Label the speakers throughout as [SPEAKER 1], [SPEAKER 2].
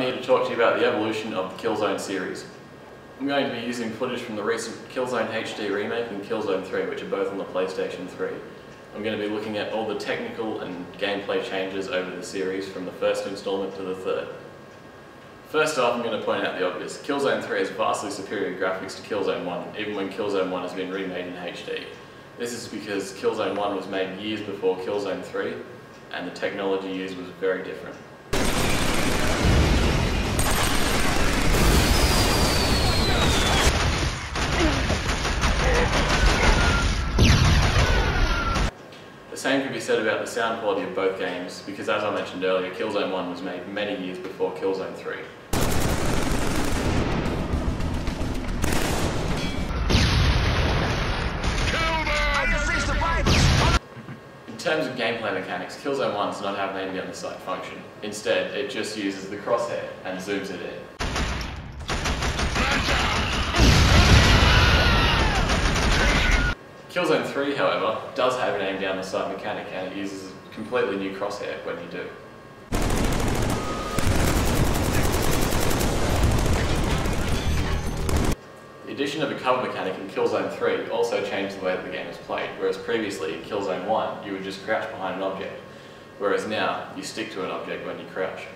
[SPEAKER 1] here to talk to you about the evolution of the Killzone series. I'm going to be using footage from the recent Killzone HD remake and Killzone 3, which are both on the PlayStation 3. I'm going to be looking at all the technical and gameplay changes over the series from the first installment to the third. First off, I'm going to point out the obvious. Killzone 3 has vastly superior graphics to Killzone 1, even when Killzone 1 has been remade in HD. This is because Killzone 1 was made years before Killzone 3, and the technology used was very different. The same could be said about the sound quality of both games, because as I mentioned earlier, Killzone 1 was made many years before Killzone 3. In terms of gameplay mechanics, Killzone 1 does not have an aim down the sight function. Instead, it just uses the crosshair and zooms it in. Killzone 3, however, does have an aim down the sight mechanic, and it uses a completely new crosshair when you do. The addition of a cover mechanic in Killzone 3 also changed the way that the game is played, whereas previously in Killzone 1 you would just crouch behind an object, whereas now you stick to an object when you crouch.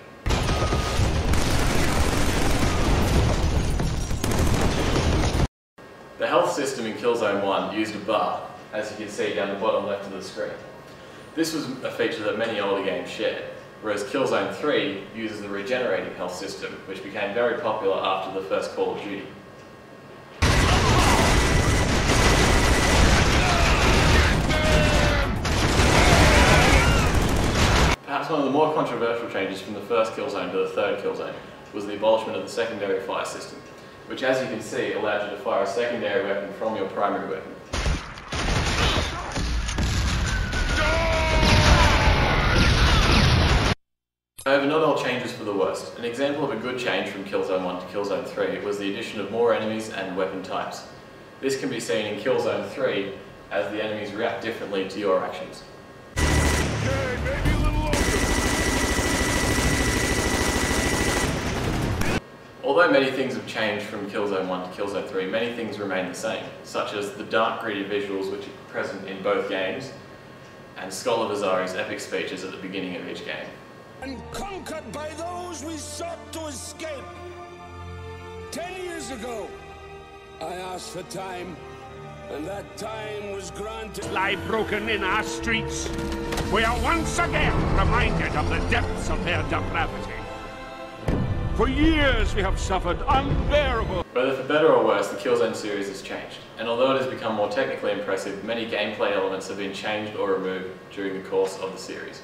[SPEAKER 1] The health system in Killzone 1 used a bar, as you can see down the bottom left of the screen. This was a feature that many older games shared, whereas Killzone 3 uses the regenerating health system, which became very popular after the first Call of Duty. Perhaps one of the more controversial changes from the first Killzone to the third Killzone was the abolishment of the secondary fire system, which, as you can see, allowed you to fire a secondary weapon from your primary weapon. However, not all changes for the worst. An example of a good change from Killzone 1 to Killzone 3 was the addition of more enemies and weapon types. This can be seen in Killzone 3 as the enemies react differently to your actions.
[SPEAKER 2] Okay, maybe a little longer.
[SPEAKER 1] Although many things have changed from Killzone 1 to Killzone 3, many things remain the same, such as the dark, gritty visuals which are present in both games, and Scholar Vazari's epic speeches at the beginning of each game.
[SPEAKER 2] And conquered by those we sought to escape. 10 years ago, I asked for time, and that time was granted.
[SPEAKER 3] Lie broken in our streets, we are once again reminded of the depths of their depravity. For years we have suffered unbearable...
[SPEAKER 1] Whether for better or worse, the Killzone series has changed, and although it has become more technically impressive, many gameplay elements have been changed or removed during the course of the series.